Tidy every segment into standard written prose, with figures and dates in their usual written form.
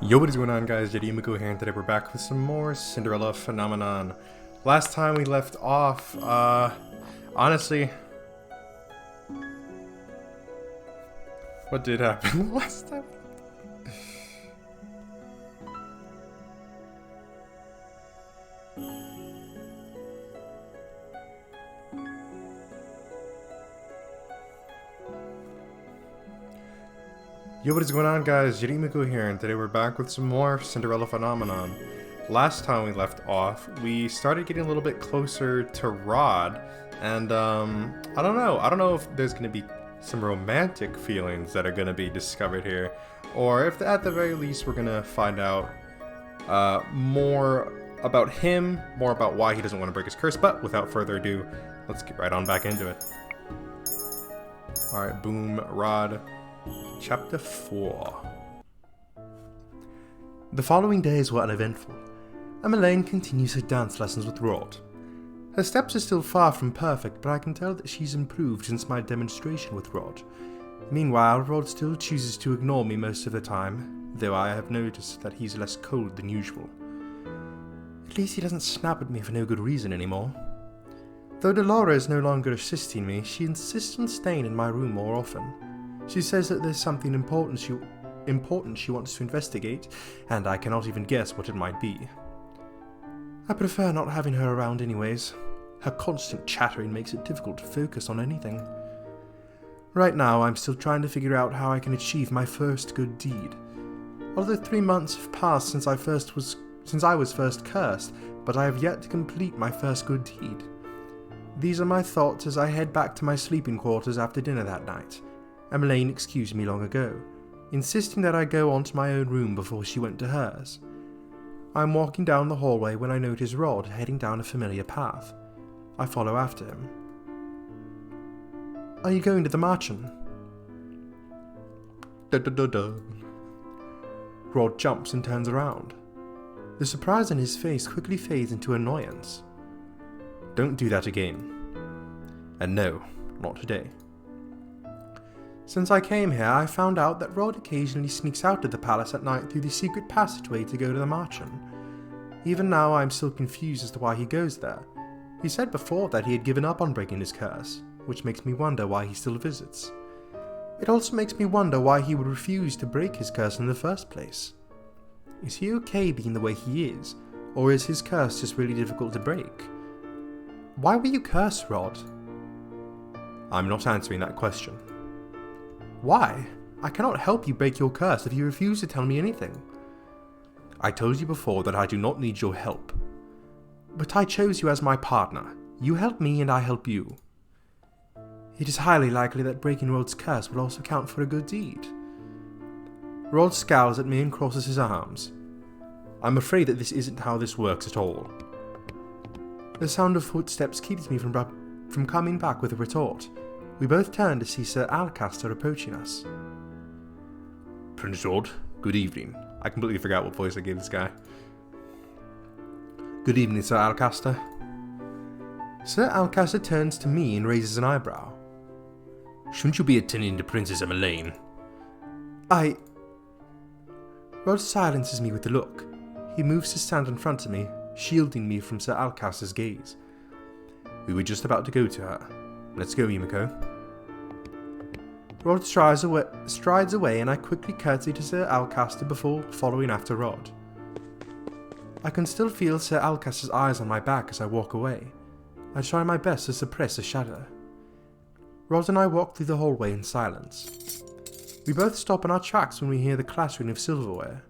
Yo, what is going on, guys? J.Yumeko here, and today we're back with some more Cinderella phenomenon. Last time we left off, honestly, what did happen last time? Yo, what is going on, guys? J.Yumeko here, and today we're back with some more Cinderella phenomenon. Last time we left off, we started getting a little bit closer to Rod, and I don't know if there's going to be some romantic feelings that are going to be discovered here, or if at the very least we're going to find out more about him, more about why he doesn't want to break his curse. But without further ado, let's get right on back into it. Alright, boom, Rod. Chapter 4. The following days were uneventful. Emmeline continues her dance lessons with Rod. Her steps are still far from perfect, but I can tell that she's improved since my demonstration with Rod. Meanwhile, Rod still chooses to ignore me most of the time, though I have noticed that he's less cold than usual. At least he doesn't snap at me for no good reason anymore. Though Delora is no longer assisting me, she insists on staying in my room more often. She says that there's something important she wants to investigate, and I cannot even guess what it might be. I prefer not having her around anyways. Her constant chattering makes it difficult to focus on anything. Right now, I'm still trying to figure out how I can achieve my first good deed. Although 3 months have passed since I was first cursed, but I have yet to complete my first good deed. These are my thoughts as I head back to my sleeping quarters after dinner that night. Emmeline excused me long ago, insisting that I go on to my own room before she went to hers. I'm walking down the hallway when I notice Rod heading down a familiar path. I follow after him. Are you going to the Marchen? Da. Rod jumps and turns around. The surprise on his face quickly fades into annoyance. Don't do that again. And no, not today. Since I came here, I found out that Rod occasionally sneaks out of the palace at night through the secret passageway to go to the Marchen. Even now, I'm still confused as to why he goes there. He said before that he had given up on breaking his curse, which makes me wonder why he still visits. It also makes me wonder why he would refuse to break his curse in the first place. Is he okay being the way he is, or is his curse just really difficult to break? Why were you cursed, Rod? I'm not answering that question. Why? I cannot help you break your curse if you refuse to tell me anything. I told you before that I do not need your help. But I chose you as my partner. You help me and I help you. It is highly likely that breaking Rod's curse will also count for a good deed. Rod scowls at me and crosses his arms. I'm afraid that this isn't how this works at all. The sound of footsteps keeps me from coming back with a retort. We both turn to see Sir Alcaster approaching us. Prince Rod, good evening. I completely forgot what voice I gave this guy. Good evening, Sir Alcaster. Sir Alcaster turns to me and raises an eyebrow. Shouldn't you be attending to Princess Emmeline? Rod silences me with a look. He moves to stand in front of me, shielding me from Sir Alcaster's gaze. We were just about to go to her. Let's go, Yumeko. Rod strides away and I quickly curtsy to Sir Alcaster before following after Rod. I can still feel Sir Alcaster's eyes on my back as I walk away. I try my best to suppress a shudder. Rod and I walk through the hallway in silence. We both stop in our tracks when we hear the clattering of silverware.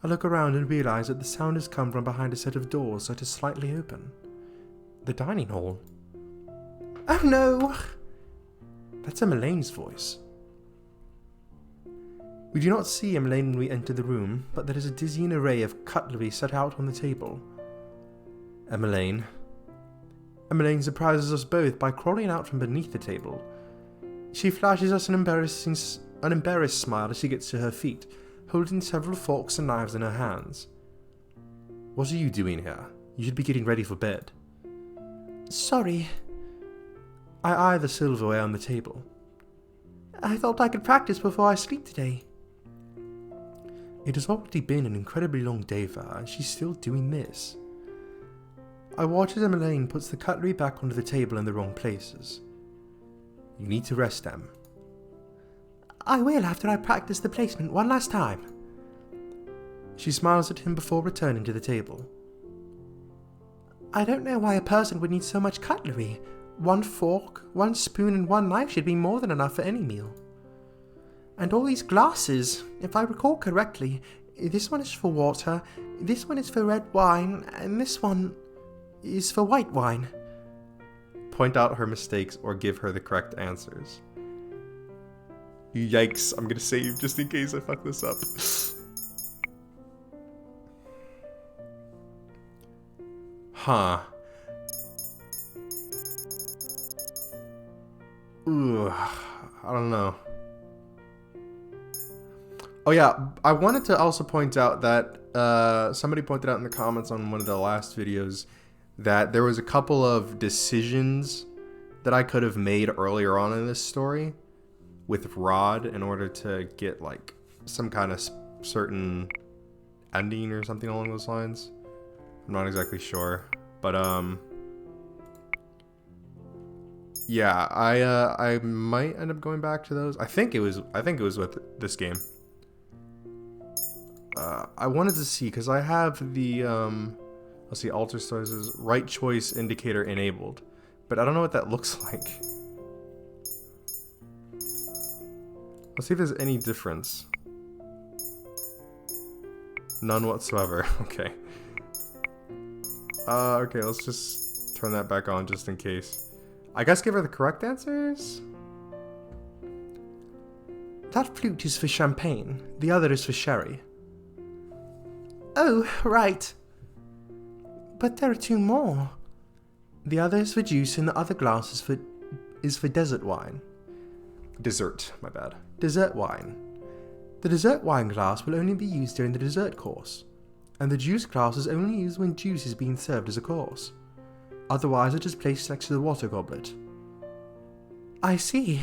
I look around and realize that the sound has come from behind a set of doors that is slightly open. The dining hall. Oh no! That's Emmeline's voice. We do not see Emmeline when we enter the room, but there is a dizzying array of cutlery set out on the table. Emmeline surprises us both by crawling out from beneath the table. She flashes us an embarrassed smile as she gets to her feet, holding several forks and knives in her hands. What are you doing here? You should be getting ready for bed. Sorry. I eye the silverware on the table. I thought I could practice before I sleep today. It has already been an incredibly long day for her, and she's still doing this. I watch as Emmeline puts the cutlery back onto the table in the wrong places. You need to rest, Em. I will after I practice the placement one last time. She smiles at him before returning to the table. I don't know why a person would need so much cutlery. 1 fork, 1 spoon and 1 knife should be more than enough for any meal. And all these glasses, if I recall correctly, this one is for water, this one is for red wine, and this one is for white wine. Point out her mistakes or give her the correct answers. Yikes, I'm gonna save just in case I fuck this up. Huh. Ugh, I don't know. Oh yeah, I wanted to also point out that somebody pointed out in the comments on one of the last videos that there was a couple of decisions that I could have made earlier on in this story with Rod in order to get like some kind of certain ending or something along those lines. I'm not exactly sure, but yeah, I might end up going back to those. I think it was with this game. I wanted to see because I have the let's see, alter choices, right choice indicator enabled, but I don't know what that looks like. Let's see if there's any difference. None whatsoever. Okay. Okay, let's just turn that back on just in case. I guess give her the correct answers? That flute is for champagne. The other is for sherry. Oh, right. But there are 2 more. The other is for juice and the other glass is for desert wine. Dessert, my bad. Dessert wine. The dessert wine glass will only be used during the dessert course, and the juice glass is only used when juice is being served as a course. Otherwise, it is placed next to the water goblet. I see.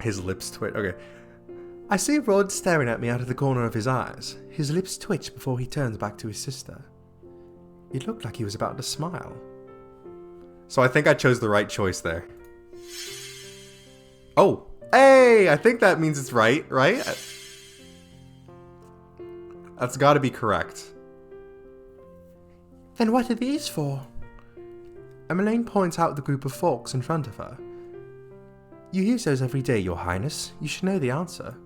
His lips twitch. Okay. I see Rod staring at me out of the corner of his eyes. His lips twitch before he turns back to his sister. It looked like he was about to smile. So I think I chose the right choice there. Oh, hey! I think that means it's right? That's gotta be correct. Then what are these for? Emmeline points out the group of forks in front of her. You use those every day, Your Highness. You should know the answer.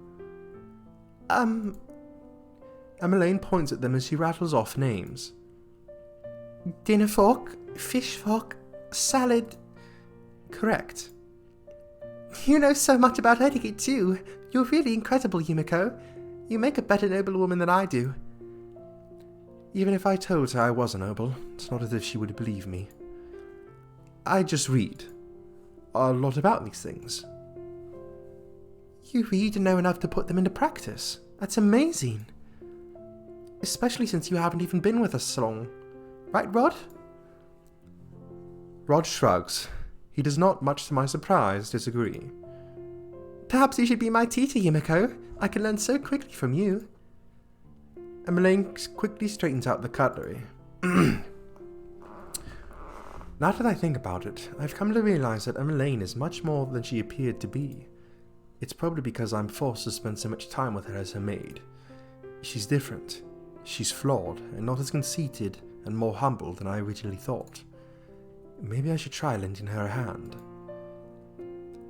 Emmeline points at them as she rattles off names. Dinner fork, fish fork, salad. Correct. You know so much about etiquette too. You're really incredible, Yumeko. You make a better noblewoman than I do. Even if I told her I was a noble, it's not as if she would believe me. I just read a lot about these things. You read and know enough to put them into practice. That's amazing. Especially since you haven't even been with us so long. Right, Rod? Rod shrugs. He does not, much to my surprise, disagree. Perhaps you should be my teacher, Yumeko. I can learn so quickly from you. Emmeline quickly straightens out the cutlery. Now that I think about it, I've come to realize that Emmeline is much more than she appeared to be. It's probably because I'm forced to spend so much time with her as her maid. She's different. She's flawed, and not as conceited and more humble than I originally thought. Maybe I should try lending her a hand.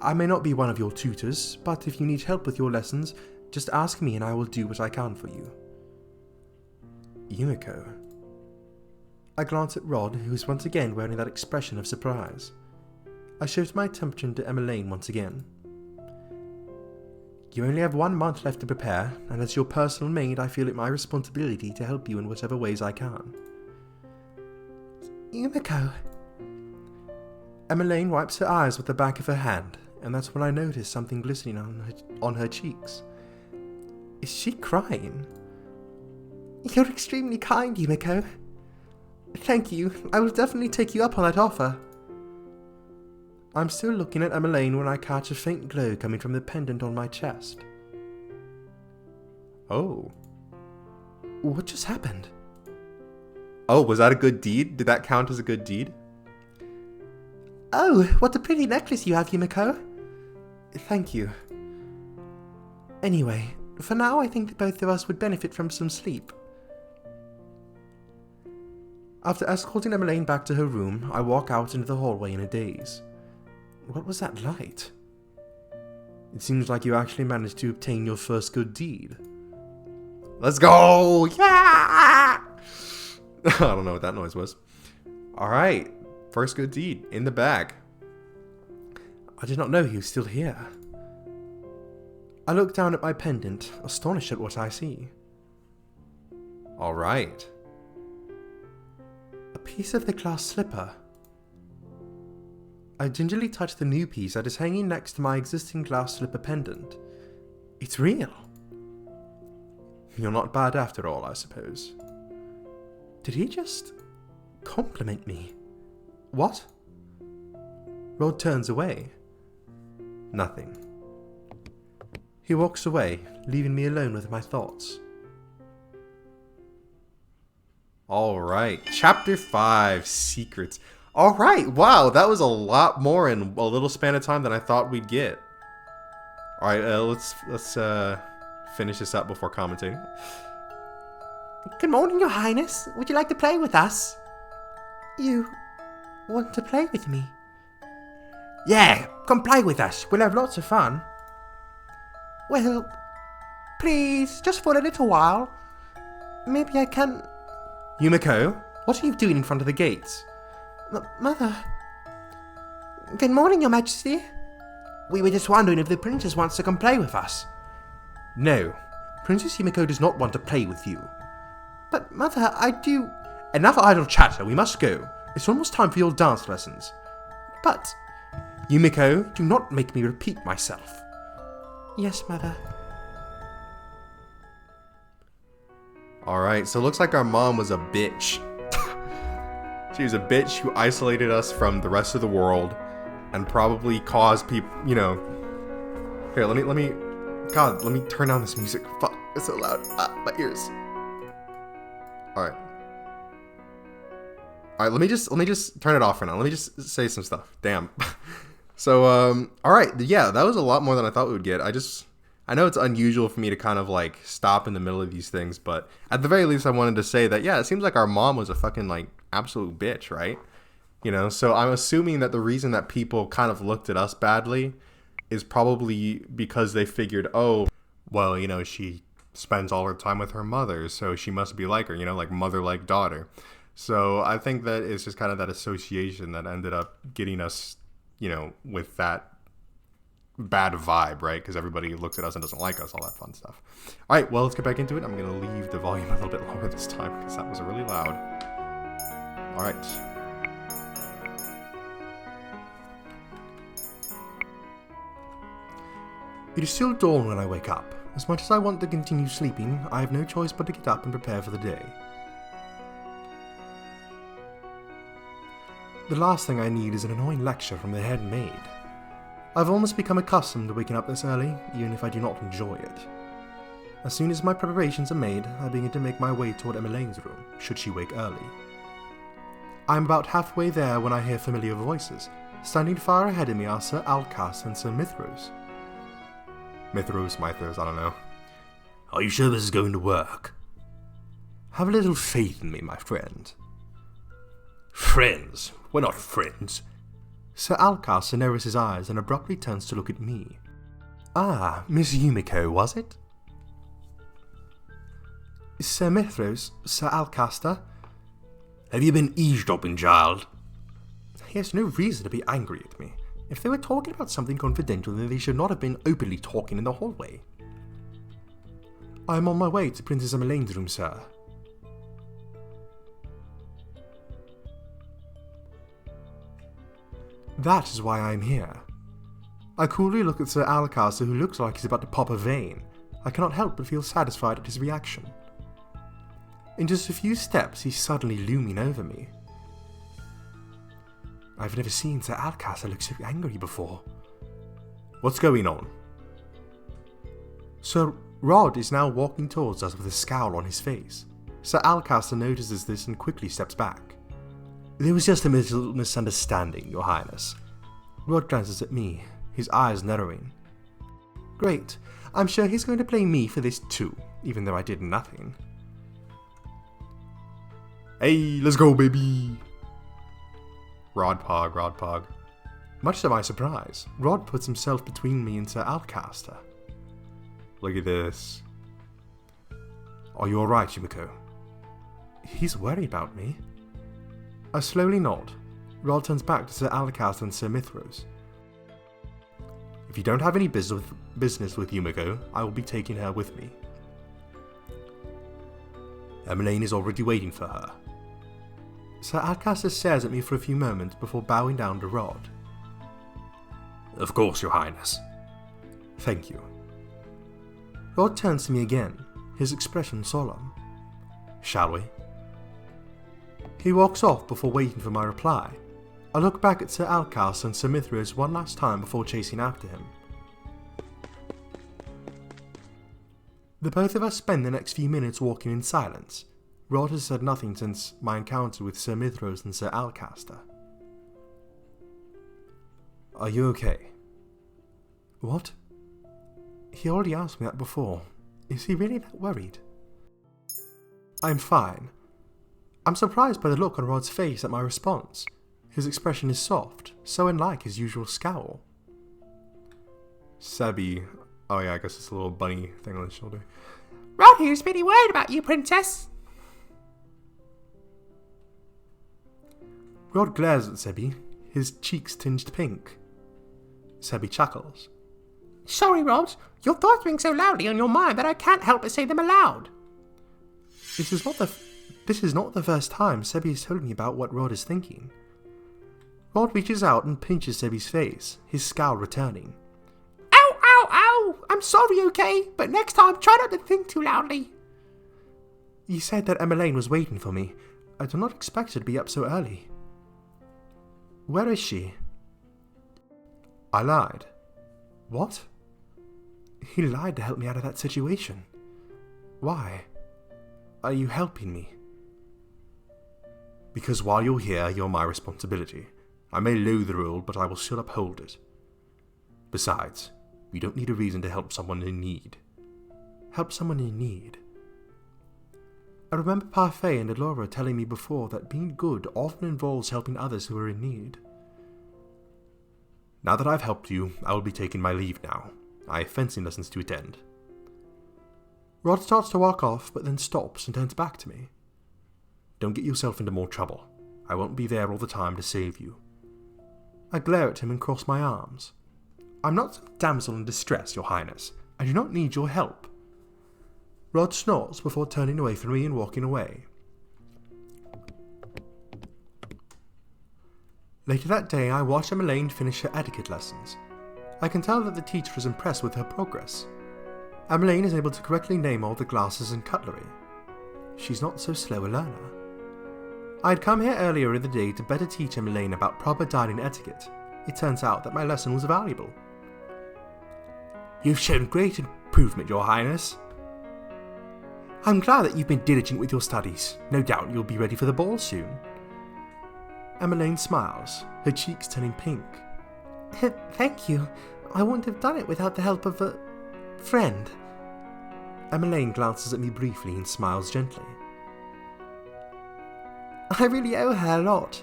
I may not be one of your tutors, but if you need help with your lessons, just ask me and I will do what I can for you. Yumeko. I glance at Rod, who is once again wearing that expression of surprise. I shift my attention to Emmeline once again. You only have 1 month left to prepare, and as your personal maid, I feel it my responsibility to help you in whatever ways I can. Yumeko. Emmeline wipes her eyes with the back of her hand, and that's when I notice something glistening on her cheeks. Is she crying? You're extremely kind, Yumeko. Thank you. I will definitely take you up on that offer. I'm still looking at Emmeline when I catch a faint glow coming from the pendant on my chest. Oh. What just happened? Oh, was that a good deed? Did that count as a good deed? Oh, what a pretty necklace you have, Yumeko. Thank you. Anyway, for now I think that both of us would benefit from some sleep. After escorting Emmeline back to her room, I walk out into the hallway in a daze. What was that light? It seems like you actually managed to obtain your first good deed. Let's go! Yeah! I don't know what that noise was. Alright, first good deed, in the bag. I did not know he was still here. I look down at my pendant, astonished at what I see. Alright. A piece of the glass slipper. I gingerly touch the new piece that is hanging next to my existing glass slipper pendant. It's real. You're not bad after all, I suppose. Did he just compliment me? What? Rod turns away. Nothing. He walks away, leaving me alone with my thoughts. Alright, Chapter 5, Secrets. Alright, wow, that was a lot more in a little span of time than I thought we'd get. Alright, let's finish this up before commentating. Good morning, Your Highness. Would you like to play with us? You want to play with me? Yeah, come play with us. We'll have lots of fun. Well, please, just for a little while. Maybe I can... Yumeko, what are you doing in front of the gates? Mother... Good morning, Your Majesty. We were just wondering if the princess wants to come play with us. No, Princess Yumeko does not want to play with you. But, Mother, I do... Enough idle chatter, we must go. It's almost time for your dance lessons. But... Yumeko, do not make me repeat myself. Yes, Mother. Alright, so it looks like our mom was a bitch. She was a bitch who isolated us from the rest of the world and probably caused people, you know... Here, let me... God, let me turn down this music. Fuck, it's so loud. Ah, my ears. Alright. Alright, let me just turn it off for now. Let me just say some stuff. Damn. So, alright, yeah, that was a lot more than I thought we would get. I know it's unusual for me to kind of, like, stop in the middle of these things, but at the very least I wanted to say that, yeah, it seems like our mom was a fucking, like, absolute bitch, right? You know, so I'm assuming that the reason that people kind of looked at us badly is probably because they figured, oh, well, you know, she spends all her time with her mother, so she must be like her, you know, like mother like daughter. So I think that it's just kind of that association that ended up getting us, you know, with that bad vibe, right? Because everybody looks at us and doesn't like us, all that fun stuff. All right, well, let's get back into it. I'm going to leave the volume a little bit lower this time because that was really loud. All right. It is still dawn when I wake up. As much as I want to continue sleeping, I have no choice but to get up and prepare for the day. The last thing I need is an annoying lecture from the head maid. I've almost become accustomed to waking up this early, even if I do not enjoy it. As soon as my preparations are made, I begin to make my way toward Emmeline's room, should she wake early. I am about halfway there when I hear familiar voices. Standing far ahead of me are Sir Alcas and Sir Mithros. Mithros, I don't know. Are you sure this is going to work? Have a little faith in me, my friend. Friends? We're not friends. Sir Alcas narrows his eyes and abruptly turns to look at me. Ah, Miss Yumeko, was it? Sir Mithros, Sir Alcaster? Have you been eavesdropping, child? He has no reason to be angry at me. If they were talking about something confidential, then they should not have been openly talking in the hallway. I am on my way to Princess Emmeline's room, sir. That is why I am here. I coolly look at Sir Alcaster, who looks like he's about to pop a vein. I cannot help but feel satisfied at his reaction. In just a few steps, he's suddenly looming over me. I've never seen Sir Alcaster look so angry before. What's going on? Sir, Rod is now walking towards us with a scowl on his face. Sir Alcaster notices this and quickly steps back. There was just a little misunderstanding, Your Highness. Rod glances at me, his eyes narrowing. Great, I'm sure he's going to blame me for this too, even though I did nothing. Hey, let's go, baby! Rod Pog. Much to my surprise, Rod puts himself between me and Sir Alcaster. Look at this. Are you alright, Yumeko? He's worried about me. I slowly nod. Rod turns back to Sir Alcaster and Sir Mithros. If you don't have any business with Yumeko, I will be taking her with me. Emmeline is already waiting for her. Sir Alcaster stares at me for a few moments before bowing down to Rod. Of course, Your Highness. Thank you. Rod turns to me again, his expression solemn. Shall we? He walks off before waiting for my reply. I look back at Sir Alcaster and Sir Mithros one last time before chasing after him. The both of us spend the next few minutes walking in silence. Rod has said nothing since my encounter with Sir Mithros and Sir Alcaster. Are you okay? What? He already asked me that before. Is he really that worried? I'm fine. I'm surprised by the look on Rod's face at my response. His expression is soft, so unlike his usual scowl. Sebby. Oh yeah, I guess it's a little bunny thing on his shoulder. Rod here's pretty worried about you, Princess. Rod glares at Sebby, his cheeks tinged pink. Sebby chuckles. Sorry, Rod. Your thoughts ring so loudly on your mind that I can't help but say them aloud. This is not the first time Sebby has told me about what Rod is thinking. Rod reaches out and pinches Sebby's face, his scowl returning. Ow, ow, ow! I'm sorry, okay? But next time, try not to think too loudly. You said that Emmeline was waiting for me. I did not expect her to be up so early. Where is she? I lied. What? He lied to help me out of that situation. Why? Are you helping me? Because while you're here, you're my responsibility. I may loathe the rule, but I will still uphold it. Besides, you don't need a reason to help someone in need. Help someone in need. I remember Parfait and Elora telling me before that being good often involves helping others who are in need. Now that I've helped you, I will be taking my leave now. I have fencing lessons to attend. Rod starts to walk off, but then stops and turns back to me. Don't get yourself into more trouble. I won't be there all the time to save you. I glare at him and cross my arms. I'm not some damsel in distress, Your Highness. I do not need your help. Rod snorts before turning away from me and walking away. Later that day, I watched Emmeline finish her etiquette lessons. I can tell that the teacher is impressed with her progress. Emmeline is able to correctly name all the glasses and cutlery. She's not so slow a learner. I had come here earlier in the day to better teach Emmeline about proper dining etiquette. It turns out that my lesson was valuable. You've shown great improvement, Your Highness. I'm glad that you've been diligent with your studies. No doubt you'll be ready for the ball soon. Emmeline smiles, her cheeks turning pink. Thank you. I wouldn't have done it without the help of a friend. Emmeline glances at me briefly and smiles gently. I really owe her a lot.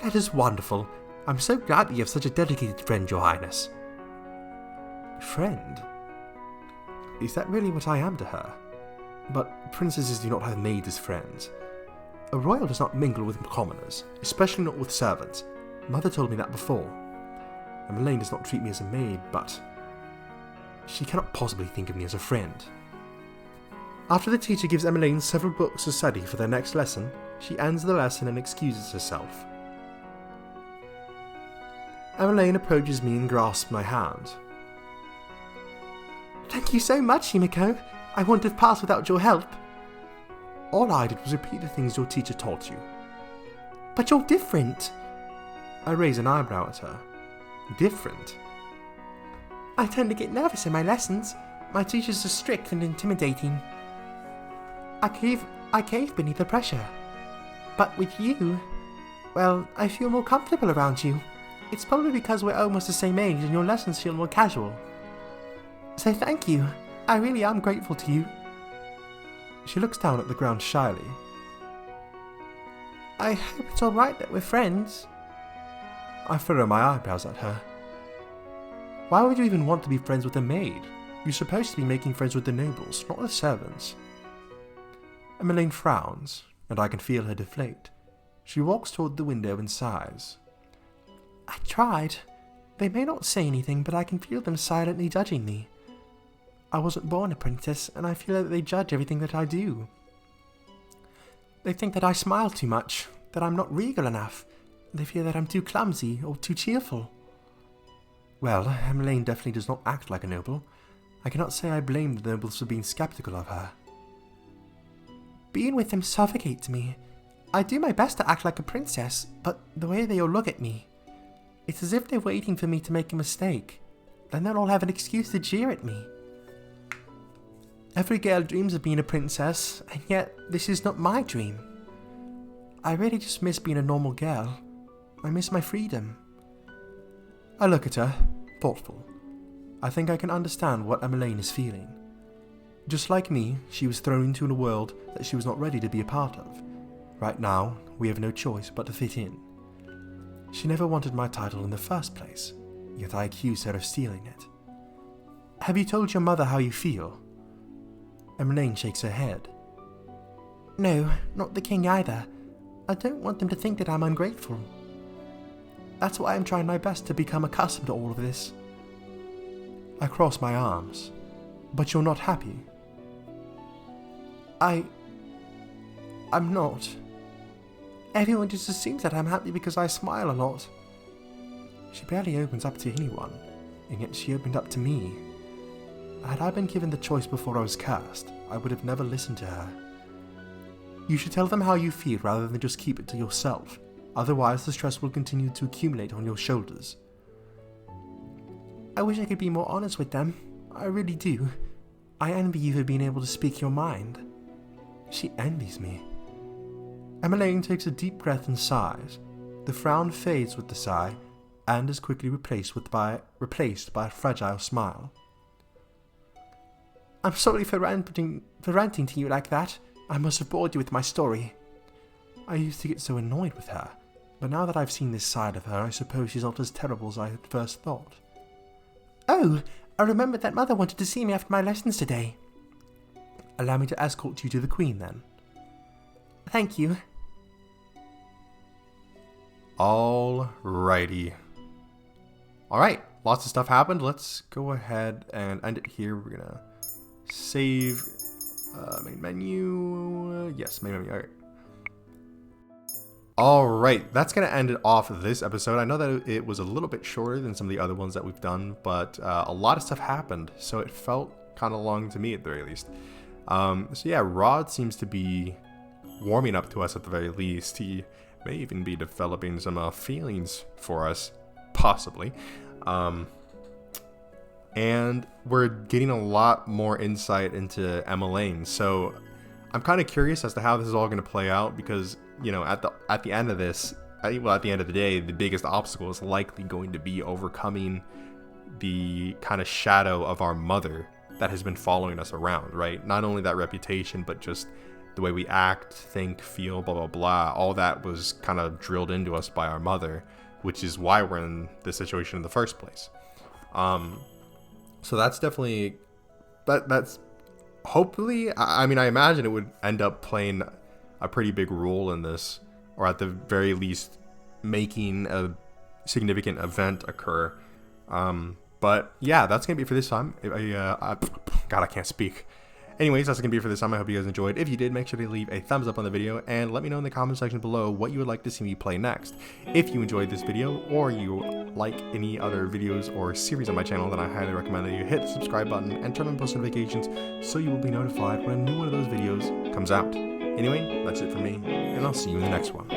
That is wonderful. I'm so glad that you have such a dedicated friend, Your Highness. Friend? Is that really what I am to her? But princesses do not have maids as friends. A royal does not mingle with commoners, especially not with servants. Mother told me that before. Emmeline does not treat me as a maid, but she cannot possibly think of me as a friend. After the teacher gives Emmeline several books to study for their next lesson, she ends the lesson and excuses herself. Emmeline approaches me and grasps my hand. Thank you so much, Yumeko. I wouldn't have passed without your help. All I did was repeat the things your teacher taught you. But you're different. I raise an eyebrow at her. Different? I tend to get nervous in my lessons. My teachers are strict and intimidating. I cave beneath the pressure. But with you, well, I feel more comfortable around you. It's probably because we're almost the same age and your lessons feel more casual. So thank you. I really am grateful to you. She looks down at the ground shyly. I hope it's alright that we're friends. I furrow my eyebrows at her. Why would you even want to be friends with a maid? You're supposed to be making friends with the nobles, not the servants. Emmeline frowns, and I can feel her deflate. She walks toward the window and sighs. I tried. They may not say anything, but I can feel them silently judging me. I wasn't born a princess, and I feel that they judge everything that I do. They think that I smile too much, that I'm not regal enough. They fear that I'm too clumsy or too cheerful. Well, Emmeline definitely does not act like a noble. I cannot say I blame the nobles for being skeptical of her. Being with them suffocates me. I do my best to act like a princess, but the way they all look at me, it's as if they're waiting for me to make a mistake. Then they'll all have an excuse to jeer at me. Every girl dreams of being a princess, and yet this is not my dream. I really just miss being a normal girl. I miss my freedom. I look at her, thoughtful. I think I can understand what Emmeline is feeling. Just like me, she was thrown into a world that she was not ready to be a part of. Right now, we have no choice but to fit in. She never wanted my title in the first place, yet I accuse her of stealing it. Have you told your mother how you feel? Emmeline shakes her head. No, not the king either. I don't want them to think that I'm ungrateful. That's why I'm trying my best to become accustomed to all of this. I cross my arms. But you're not happy? I'm not. Everyone just assumes that I'm happy because I smile a lot. She barely opens up to anyone, and yet she opened up to me. Had I been given the choice before I was cast, I would have never listened to her. You should tell them how you feel rather than just keep it to yourself. Otherwise, the stress will continue to accumulate on your shoulders. I wish I could be more honest with them. I really do. I envy you for being able to speak your mind. She envies me. Emmeline takes a deep breath and sighs. The frown fades with the sigh, and is quickly replaced by a fragile smile. I'm sorry for ranting to you like that. I must have bored you with my story. I used to get so annoyed with her, but now that I've seen this side of her, I suppose she's not as terrible as I had first thought. Oh, I remembered that Mother wanted to see me after my lessons today. Allow me to escort you to the Queen, then. Thank you. Alrighty. Alright, lots of stuff happened. Let's go ahead and end it here. We're gonna save main menu. Yes, main menu. Alright. Alright, that's going to end it off this episode. I know that it was a little bit shorter than some of the other ones that we've done, but a lot of stuff happened, so it felt kind of long to me at the very least. So yeah, Rod seems to be warming up to us at the very least. He may even be developing some feelings for us, possibly. And we're getting a lot more insight into Emmeline, so I'm kind of curious as to how this is all going to play out, because you know, at the end of this, at the end of the day, the biggest obstacle is likely going to be overcoming the kind of shadow of our mother that has been following us around, right? Not only that reputation, but just the way we act, think, feel, blah, blah, blah. All that was kind of drilled into us by our mother, which is why we're in this situation in the first place. So that's definitely, that's hopefully, I mean, I imagine it would end up playing a pretty big role in this, or at the very least making a significant event occur. But yeah, that's gonna be it for this time. God, I can't speak. Anyways, that's gonna be it for this time. I hope you guys enjoyed. If you did, make sure to leave a thumbs up on the video and let me know in the comment section below what you would like to see me play next. If you enjoyed this video, or you like any other videos or series on my channel, then I highly recommend that you hit the subscribe button and turn on post notifications so you will be notified when a new one of those videos comes out. Anyway, that's it for me, and I'll see you in the next one.